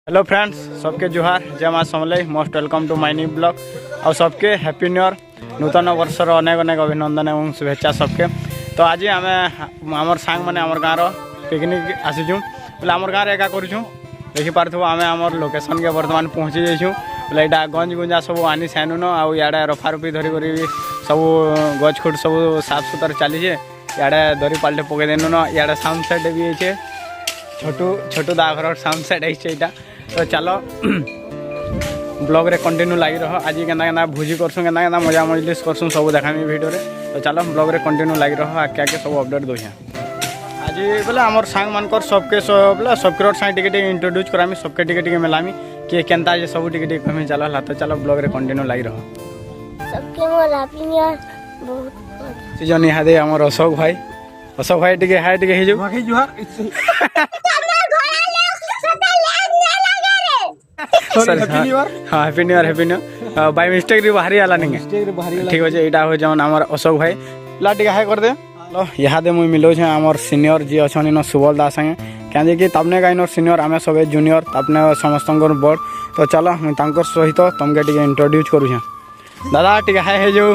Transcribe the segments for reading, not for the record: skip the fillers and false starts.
Hello friends, सबके जुहार, जय माँ Samalei. Most welcome to my new blog. और सबके हैप्पी न्यू ईयर, नूतन वर्षर अनेक अनेक अभिनंदन एवं शुभेच्छा सबके। तो आज आम आमर सांग मैंने आमर गाँव पिकनिक आसीचु बोले आमर गाँव एका करूँ देखिपार आम आमर लोकेशन के बर्तमान पहुँची जाइछुँ बोले यहाँ गंज गुंजा सब आनी सानुन आउ इे रफा रुफी धरिक सब गच खुट सब साफ सुतर चलीचे इे धरी पाल्टे पकई देनु न इे साउंड सेट भी है छोटू छोटू दाघर साउंड सेट है। तो चलो ब्लॉग रे कंटिन्यू लगी रह। आज के भोजी करसूँ के मजा मजलिस करसूँ सब देखामी वीडियो रे। तो चलो ब्लॉग रे कंटिन्यू लगी रह, आगे आगे सब अपडेट दूँ। आज बोले आमर सांग मानकर सबके सब बोले सबके साथ टिके इंट्रोड्यूस करामी सबके टिके मिलामी किए केनता जे सब टिके कहमी चल। तो चलो ब्लॉग रे कंटिन्यू लगी रह। सबके मोर हैप्पी न्यू ईयर बहुत सीजन इहादे आमर अशोक भाई टिके हाय टिके हिजु बाकी जुहार हाँ happy new year by mistake रे बाहरी आला नहीं ठीक अच्छे। यहाँ हो जन आमर अशोक भाई ला टिके हाय कर दे लो। इहादे मुई मिलो छे आमर सीनियर जी अच्छा इन सुबल दास संगे क्या कि तपने का इनर सीनियर आम सब जूनियर तपने समस्त बड़। तो चलो मुझे सहित तुमके टिके इंट्रोड्यूस करूँ। दादा टिके हाय है जो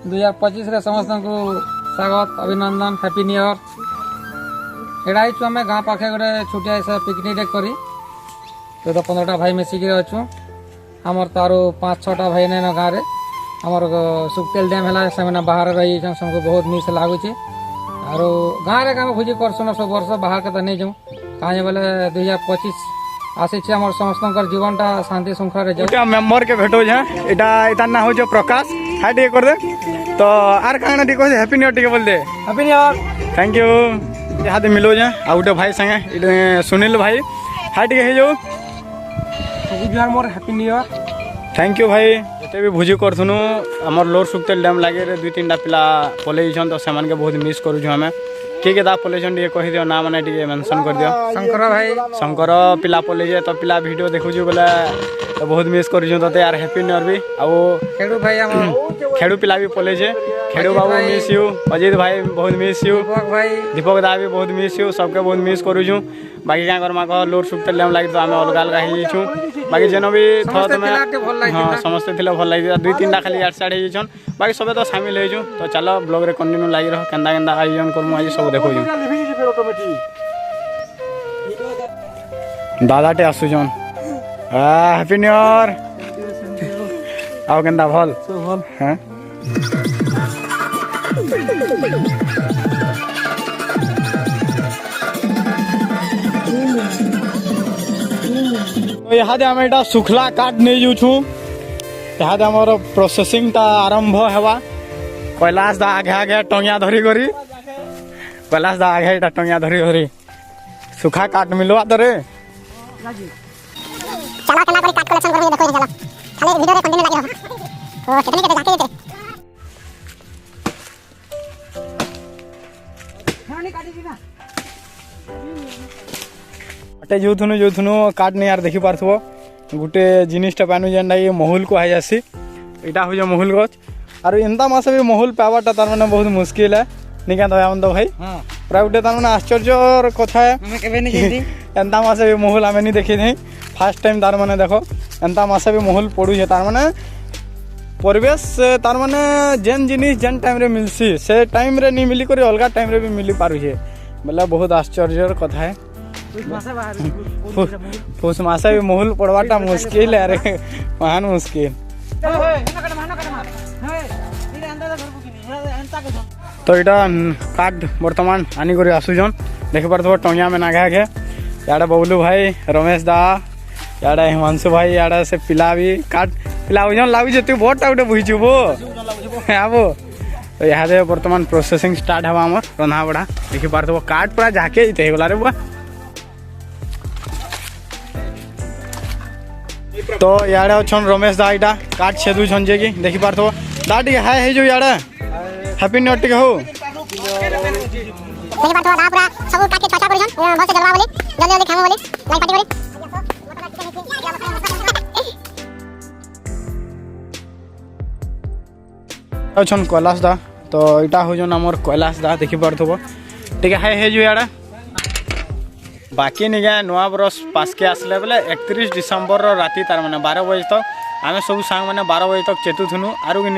2025 रे समस्त को स्वागत अभिनंदन हैप्पी न्यू ईयर। एडा आइछु आमे गाँ पाखे गोटे छुटिया से पिकनिक करी तो 15टा भाई मिसिक अच्छु आमर तारो 5-6टा भाई ने गाँव रे आमर सुखतेल डैम है से बाहर रही सबको बहुत मिस लगुचे और गाँव रे काम भोजी करसन सब वर्ष बाहर के तो नहीं जाऊँ कहीं बोले 2025 आसी आमर समस्त जीवनटा शांति श्रृंखला मेम्बर के भेटो इटा ना हो प्रकाश हाय टिके कर दे। तो आर कहाँ टिके हैप्पी न्यू ईयर टिके बोल दे happy new year thank you. यहाँ मिलो आ गोटे भाई संगे सुनील भाई हाय टिके है जो more happy new year thank you भाई। जिते भी भोजी करथुनु आमर लोर सुखतेल डैम लगे 2-3टा पिला पलैछन तो से बहुत मिस करूँ आम किए दा पलैछन टे कही दियो ना मैंने टे मेंशन कर दियो। शंकर भाई शंकर पिला पलैजे तो पिला वीडियो देखुछु बोले तो बहुत मिस करूँ तते यार हैप्पी न्यू ईयर भी। आउ खेड़ू भाई खेड़ू पिला भी पलैजे खेड़ू बाबू मिस यू अजित भाई बहुत मिस यू दीपक दा भी बहुत मिस यू सबके बहुत मिस करूँ। बाकी क्या करमा कह लोर सुखतेल डैम लगे तो आम अलग अलग हो बाकी जेन भी थो तुम हाँ समस्ते थे भल लगे 2-3टा खाली आठ साढ़े होन बाकी सब तो सामिल हो। तो चलो ब्लॉग रे कंटिन्यू लगी रह केन्दा केन्दा आयोजन करूँ आज सब देखो। दादा टे आसुचन हैप्पी न्यू ईयर आओ केन्दा भल हाँ तो यहाँ आम यहाँ सुखला काट नहीं जाऊँ यहाँ आमर प्रोसेसिंग ता आरंभ हवा कैलाश दा आगे आगे टंगिया धरी करी कैलाश दा आगे यहाँ टंगिया धरी धरी सुखा काट मिलवा तो रे चला कला करे काट कलेक्शन करके देखो चला खाली वीडियो रे कंटिन्यू लगी रहो तो कितने के जाके अटे जो काट नहीं यार देखी पार्थो गोटे जिनिसटा पानु जेनटा ये महूल को आई जासी यहाँ हो महूल गच और एंता मास भी महूल पावाटा तार माने बहुत मुश्किल है नहीं क्या दयावंत भाई पूरा गोटे तार माने आश्चर्य कथा है एंता मास भी महूल आम नहीं देखी थी फास्ट टाइम तार माने देखो एंता मास भी महूल पड़ू तार माने परिवेश तार माने जेन जिनिस जेन टाइम रे मिलसी से टाइम रे नहीं मिली कर अलग टाइम रे भी मिली पारुछे बोले बहुत आश्चर्य कथा है। पुष मासा भी महूल पड़वाटा मुश्किल है अरे महान मुश्किल। तो यहाँ काट बर्तमान आनी कर आसुचन देखी पार टंगिया में नागा के इे बबलू भाई रमेश दा इे हिमांशु भाई इे से पिला भी काट पिला ओजन लगुचे तु बड़ा गोटे बुझीचु बो हाँ बो। तो यहाँ बर्तमान प्रोसेसिंग स्टार्ट हवा आमर रंधा बढ़ा देखी पार काट पूरा झाके गला रे बुआ। तो इे अच्छन रमेश दा यहाँ काट छेदुछन जे कि देखी पार दा टे हाय है जो इे हैप्पी न्यू ईयर टे हो देखि पार तो दा पूरा सब काट के चर्चा करिसन बहुत से जलवा बोली जल्दी जल्दी खामो बोली लाइक पार्टी बोली अच्छन कैलाश दा तो यहाँ हूँ आमर कैलाश दा देखी पार्थो टे हाय है जो इे बाकी निगे नुआ बरस पास के आसले बेले 31 डिसेम्बर राति तार मैंने 12 बजे तक आम सब सांग मैंने 12 बजे तक चेतुथुनु आरु कि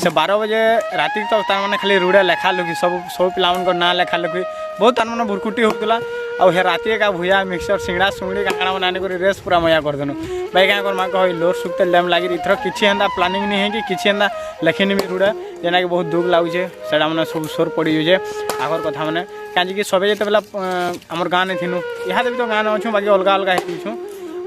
से 12 बजे राति तक तार मैंने खाली रुड़े लेखा लुकी सब पिला ना लेखा लुकी बहुत तार मैंने भुरकुटी होता आउ हे राति का भुया मिक्सर सिंगड़ा सुंगड़ी काकड़ा बना रेस पूरा मजा करदेनु भाई क्या करमा कह लोर सुखते लैम लगी इथर किसी एंता प्लानिंग नहीं है कि किसी एंता लेखिनी भी रुड़े जेना कि बहुत दुख लगुचे से सब सोर पड़ी जाए आगर कथा मैंने कहीं कि सबे जिते बेला आम गाँ नहीं थी यहाँ भी तो गाँ अच्छु बाकी अलग अलग हो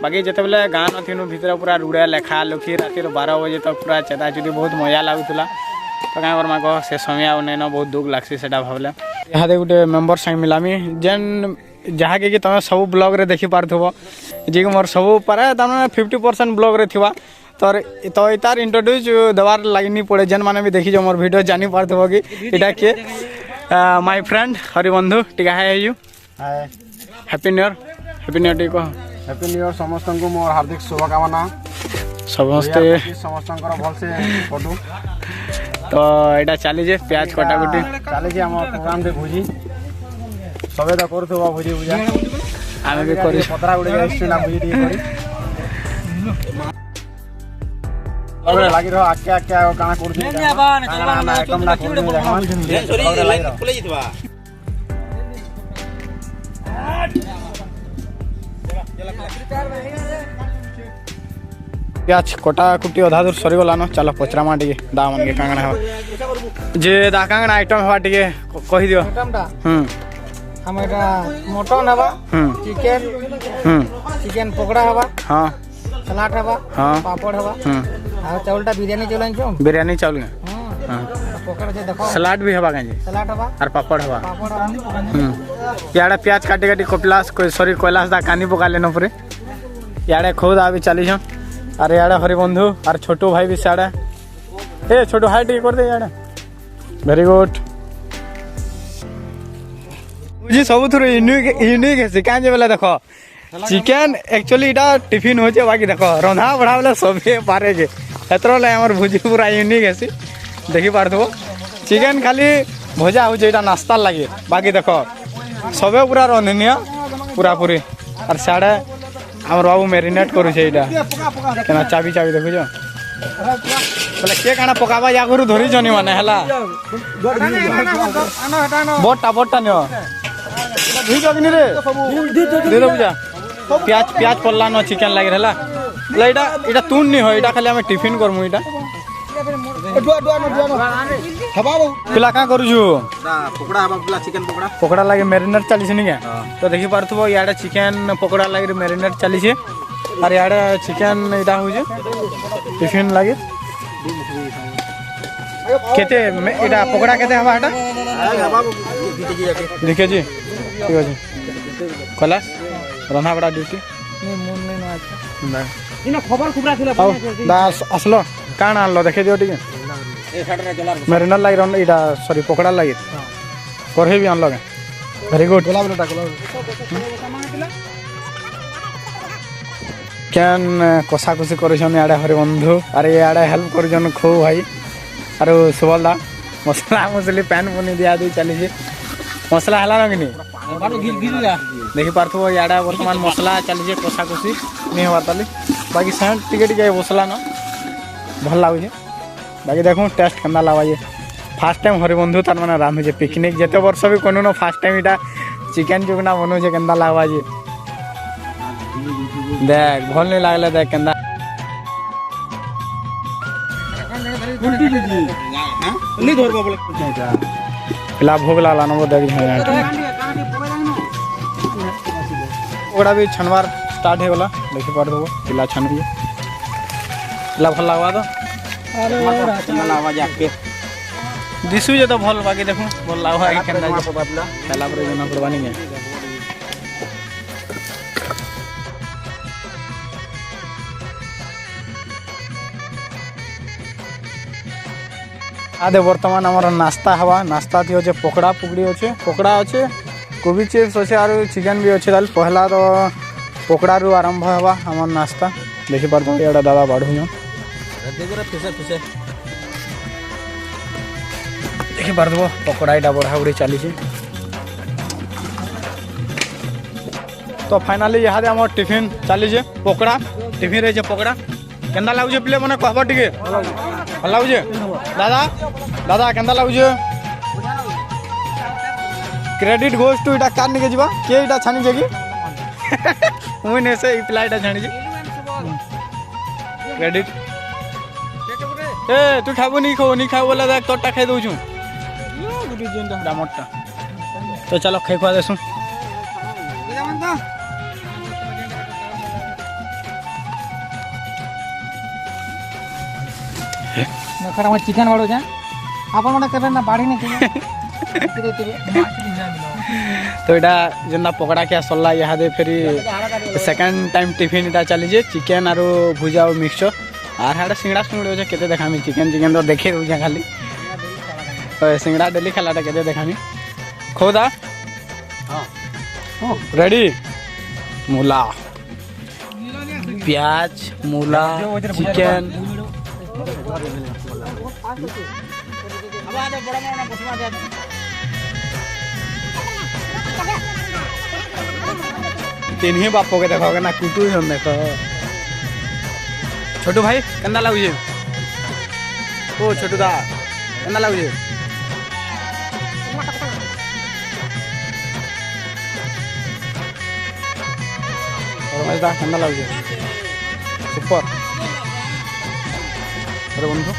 बाकी जिते बेले गाँ नथीनु भितर पूरा रुड़े लेखा लुखी राति 12 बजे तक पूरा चेता चुदी बहुत मजा लगुला तो क्या करमा कह से समय आने बहुत दुख लगसी से भावले यहाँ गोटे मेम्बर संग मिलामी जेन जहाँ कि तुम सब ब्लॉग रे देखी पार्थुब जी मोर सब पारे तमें 50% ब्लॉग रे थिबा तो इतार इंट्रोड्यूस देवार लगी नहीं पड़े जेन माने भी देखी मोर वीडियो जानी पार्थुब कि इटा किए माय फ्रेंड हरिबंधु टिका है यू हैप्पी न्यू ईयर टिको हैप्पी न्यू ईयर समस्त को मोर हार्दिक शुभकामना समस्ते समस्त भल से पटू तो यहाँ चली प्याज कटाकुटी चली आम प्रोग्राम रे भोजी सबे तो करूथबा भोजी पूजा आम भी करी पतरा गुड़े ना भोजी टी करी सबे लागी रहो आके आके काना करथि काना आइटम ना करथि प्याज कटाकुटी अधा दूर सरीगलान चलो पचरामा टे दा मन के कांगना है जे दा कांगना आइटम हवा टे कहि दियो हम मटन हवा चिकेन पकड़ा हवा हाँ सलाद हवा हाँ पापड़ हवा और चावलटा बिरयानी चलन छो बिरयानी चावल हां पकड़ जे देखो सलाद भी हवा कांजे सलाद हवा और पापड़ हवा पापड़ याडा प्याज काटी काटी कपिलास सॉरी कैलाश दा कानी पका लेनो परे याडे खुद आ भी चली छन अरे याडे हरिबंधु और छोटू भाई भी साडा ए छोटू हाई टी कर दे याडे वेरी गुड जी सब थुर यूनिक है कांजे बेला देखो चिकेन एक्चुअली इटा टिफिन हो बाकी देखो रंधा बढ़ा बेला सबे पारे के एतरो ले हमर भुजी पूरा यूनिक है देखि पारथो चिकेन खाली भजा हो जेटा नाश्ता लगे बाकी देखो सबे पूरा रंधनिया पूरा पूरी और साडे हमर बाबू मैरिनेट करू छे इटा केना चाबी देखु जो बोले के काना पकाबा या करू धरी जनी माने हला बोटा न धुई जगनी रे दे दो बुझा प्याज पल्ला न चिकेन लागे हला बोले इटा तुन नहीं हो इटा खाली हम टिफिन करमु इटा पिला का करू छु पकड़ा हवा पिला चिकेन पकड़ा लागे मैरिनेट चली छे निके तो देखि पारथबो याडा चिकेन पकड़ा लागे मैरिनेट चली छे और याडा चिकेन इटा हो जे टिफिन लागे केते इटा पकड़ा केते हवा हटा देखिए जी ठीक है कला रंधा बड़ा ड्यूटी नहीं मन नहीं ना अच्छा इना खबर खुबरा थिला दास असलो काण आनलो देखे दियो ठीक है मैरिनेट लागे रन इटा सॉरी पकड़ा लागे करहे भी आनलो वेरी गुड केन कसा कसी करछन याडे हरिबंधु अरे याडे हेल्प करछन खो भाई अरे सुबल दा मसला मसली पैन बनी दिया दी चली छे मसला हला रंगनी देखि पारथो याडा वर्तमान मसला चली छे कसा कसी नहीं हवा ताली बाकी सेंट टिके मसला न भल लागु छे बाकी देखो टेस्ट केना लावा जे फास्ट टाइम हरिबंधु तार माने राम जे पिकनिक जेते वर्ष भी कोनो न फास्ट टाइम इटा चिकेन जुगना बनु छे केना लागवा जे देख भल नहीं लागले देख केना नहीं धरबा बोले पिला भोग लाला नबो देख ओकरा भी छनवार स्टार्ट हो गला देखि पार दो पिला छन भी पिला भल लागवा दो अरे आवाज आके दिसु जे तो भल बाकी देखो भल लागवा के केना पहला पर जना पड़वानी है आदे वर्तमान हमारा नाश्ता हवा नाश्ता थी अच्छे पकड़ा पुकड़ी अच्छे पकड़ा अच्छे कोबी चिप्स अच्छे और चिकेन भी अच्छे दाल पहला तो पकड़ा रु आरंभ हवा हमार नाश्ता देखी पार एटा दादा बढ़ू देखी पार पकड़ा यहाँ बढ़ा बढ़ी चली तो फाइनाली यहाँ आम टिफिन चलीजे पकड़ा टिफिन रही पकड़ा केन्दा लगुचे प्ले मैंने कहब टे भल लगुचे दादा दादा केन्दा लगुचे क्रेडिट गोज टू इटा कार निके जीवा के इटा छानी कि मुई ने से पिला इटा छानी क्रेडिट ए तू खाबो नहीं खाबो बोला देख तोटा खाई दउछु डामटा तो चलो खाई खुआ देसु चिकेन बाड़ू जाए आप ना बाढ़ी नहीं तो यहाँ जेना पकड़ा क्या सरला यहाँ फिर सेकेंड टाइम टिफिन इटा चली चिकेन आरो भुजा और मिक्सचर आर हाड़े सिंगड़ा सुंगड़ी अच्छे के देखामी चिकेन तो देखे दूचे खाली सिंगड़ा डेली खालाटा के देखामी खोदा रेडी मूला प्याज मूला चिकेन तीन ही बापो के देखोगे ना कुटू ही देखो छोटू भाई केन्दा लगुचे ओ छोटू दा केन्दा लगुचे रमेश दा केन्दा लगुचे सुपर अरे बंधु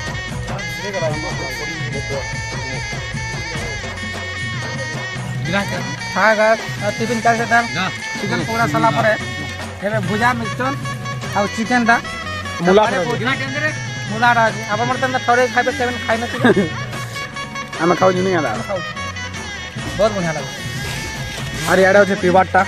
टिफिन कर चिकेन पूरा सला पर भुजा मिक्सचर और चिकेन दा मूला मूला आप थोड़े खाइबे सेवन खाई ना आम खाऊ नहीं आदा बहुत बढ़िया लगे और यार अच्छे पीबाटा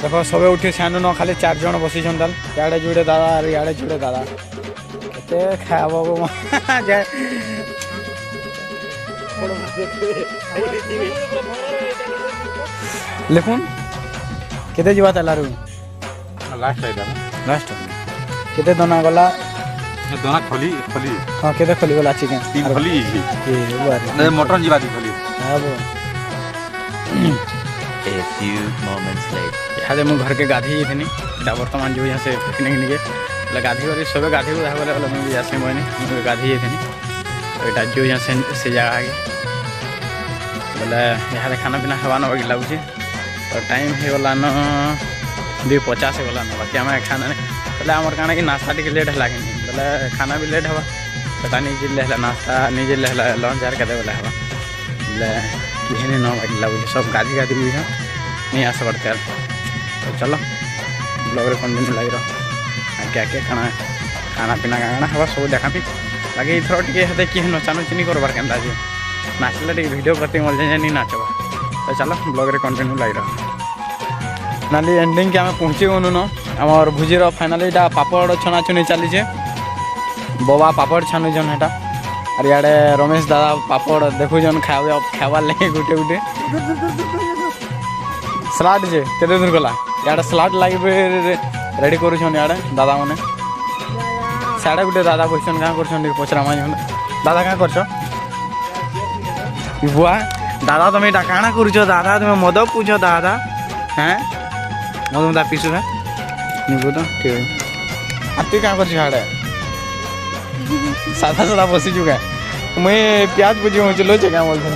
देखो सबे उठी सानू न खाली 4 जन बसी इे जुड़े दादा और इे जुड़े दादा के खाब लिखुन केते जीवा तालारू लास्ट केते दोना गला दोना खोली हां केते खोली गला चिकन खोली ए मटन जीवा दी खोली हां A few moments later. यहाँ मुझे घर के गाधी थी इटा बर्तमान जो यहाँ से पिकनिक निके बोले गाधी वाली सब गाधी को बोले बोले मुझे जैसे मैंने गाधी थी तो इटा जो यहाँ से जगह आगे बोले यहाँ खाना पीना हवा ना लगे लगुचे तो टाइम हो गला न 2:50 गला न बाकी आम खाना नहीं बोले आम क्या कि नास्ता टी लेट है बोले खाना भी लेट हवा पता नहीं ले नास्ता निजे ले लंच आर के बोले हवा बोले किसी न बाकी लगुचे सब गाधी गाधी भी नहीं आस पड़ते तो चलो ब्लॉग रे कंटिन्यू लगी रहो क्या क्या खाना पीना गाना हवा सब देखा भी लगे इथर टे कि नचा नुची नहीं करबार के नाचले टे वीडियो करते मल जाए नहीं नाचबा तो चलो ब्लॉग रे कंटिन्यू लगी रहो नाली एंडिंग के आम पहुँची गनु न आम भुजीर फाइनाली इटा पापड़ छनाछुनी चली बबा पापड़ छानुन है और इे रमेश दादा पापड़ देखुन खाबार लगे गुटे गुटे सलाड जे केते दूर गला इे सलाड लगे रेडी करुछन इे दादा मैंने साढ़े गुटे दादा बसन क्या कर पचरा माँ दादा क्या कर बुआ दादा तुम यहाँ काଣା करुच दादा तुम मद पूछ दादा हाँ मद मुदा पीसु है निबू तो ठीक है तु क्या कर सादा सादा बसी चुका मुई प्याज बुझी चलो क्या बोलते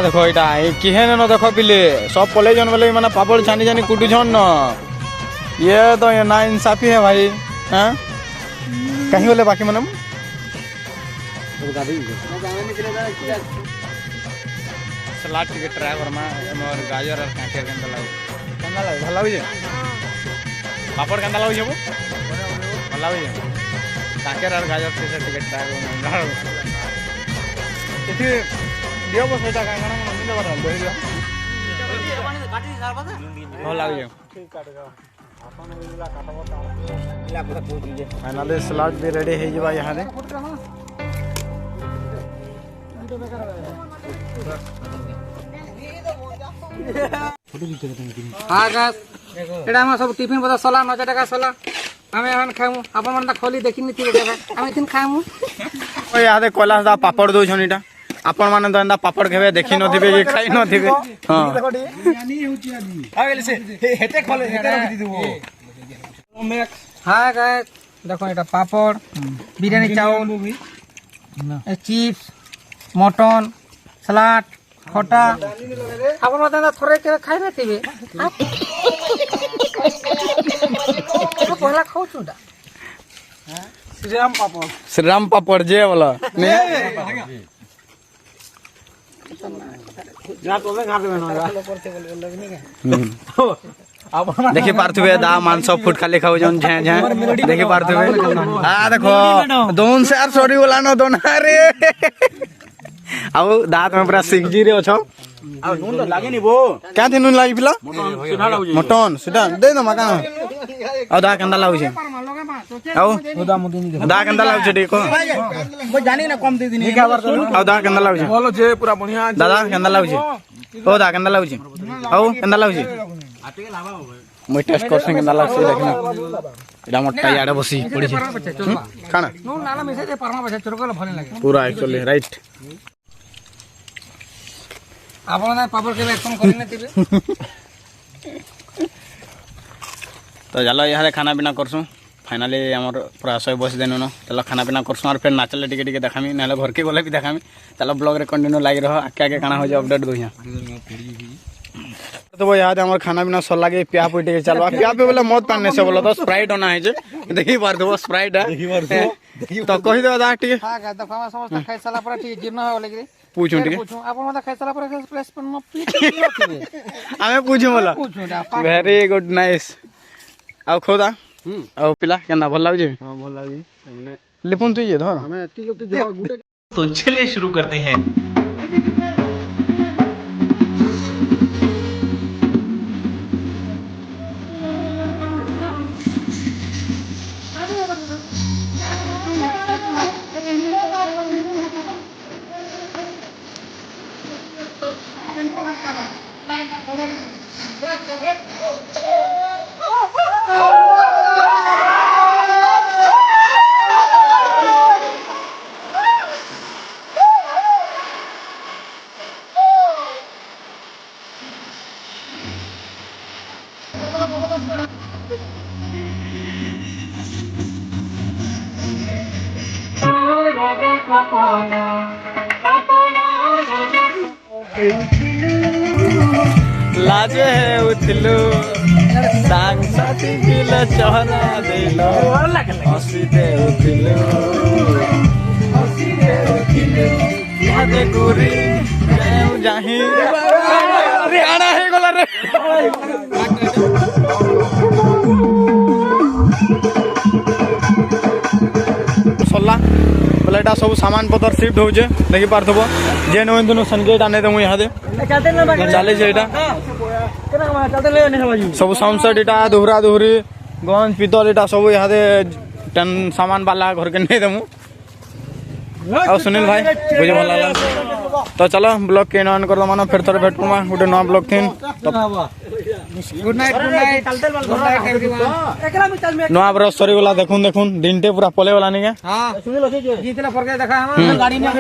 देखो यहाँ किहे न देख पिले सब पलैन बोले मैंने पापड़ छानी छानी कुटुछन न ये तो ये ना इंसाफी है भाई हाँ कहीं बोले बाकी मैंने सलाद टिके ट्राई करमा मोर गाजर और कांकेर केंदा लागो भल लागे पापड़ केंदा लागो छबो भल लागे कांकेर और गाजर से टिके ट्राई करमा इथे दियो बस बेटा का गाना मन दे बता दे दियो भल लागे फाइनली सलाद भी रेडी हो जावा यहाँ रे हाँ गाइस एटा हम सब टिफिन बता सला 9 टाका सला हमें हन खाइमु अपन मन खोली देखि नि थिबे जगह हम इथिन खाइमु ओ यादे कैलाश दा पापड़ दउछन इटा आपण माने तो एंदा पापड़ खेबे देखि न थिबे कि खाइ न थिबे हां हाँ गाइस देखो एटा पापड़ बिरयानी चावल चिप्स मटन सलाद खटा अपन मत थोड़े के खाइ न थिबे पहला खाऊ छुटा श्रीराम पापड़ जे वाला ने देखि पार्थुबे दा मांस फुट खाली खाऊ जन झे झे देखि पार्थुबे आ देखो दोन से आर सॉरी वाला न दोन रे आउ दांत में पूरा सिगजी रे अछो ଆଉ ନୁନ ତ ଲାଗେନି ବୋ क्या दिन नुन लागी पिला ସୁନା ଲାଗୁଛି मटन सीधा दे दो मका आउ दा केंदा लाଗୁଛି आउ दा केंदा लाଗୁଛି देखो ମୁଁ ଜାନି ନା କମ ଦେଇ ଦିନି आउ दा केंदा लाଗୁଛି ଭଲ ଯେ ପୁରା ବଢିଆ दादा केंदा लाଗୁଛି ओ दा केंदा लाଗୁଛି आउ केंदा लाଗୁଛି মই टेस्ट करछ केंदा लाଗୁଛି देखना एडा मोटा याडे बसी पड़ी छे खाना नून नाला मिसे दे परमा बसे चोरकल भले लागे पूरा एक्चुअली राइट आपण ना पापड़ के एक्शन करिन थिबे तो चलो यहाँ खाना पीना करसु फाइनाली आमर पूरा 100 बस देनु न चलो खाना पीना करसु और फिर नाचले टिके टिके देखामी नाले घर के गले भी देखामी चलो ब्लॉग रे कंटिन्यू लागी रहो आके आके खाना हो जाए अपडेट दो यहाँ तो वो याद हमर खाना पीना सब लागे प्या पुटी के चलवा प्या पे बोले मत पाने से बोला तो स्प्राइट होना है जे देखि बार दो स्प्राइट है तो कहि दो दा टिके हां गा देखो हम समस्त खाइ साला पर ठीक जीर्ण हो लगे पूछू टिके पूछू आपण मत खाइ साला पर प्लेस पर न पी हमें पूछू बोला पूछू वेरी गुड नाइस आउ खोदा आउ पिला केना भल लागजे हां ଭଲ ଲାଗି हमने लिपुन तू ये धर ଆମେ ଏତିକି ଲୋକ ଯିବା ଗୁଟେ तो चलिए शुरू करते हैं। लाजे है उठलो सांग साथी किला चहरा देलो हसी दे उठलो यादे गुरी जाऊं जाही अरे आना है गोला रे सल्ला बोले एटा सब सामान पतर शिफ्ट होजे देखि पारथबो जे न होइन्दनु सनगेट आने दमु यहाँ दे चले जे एटा सब साउंड सेट एटा दोहरा दोहरी गंज पितल एटा सब यहाँ दे टन सामान वाला घर के नहीं दमु और सुनील भाई बुझे भल लागला तो चलो ब्लॉग के ऑन कर दो मानो फिर थोड़े भेट पमा गुटे नवा blog thin good night everyone नवा बरस सरी वाला देखुन देखुन दिनटे पूरा पले वाला नहीं के हां जीतला फरके देखा हम गाड़ी में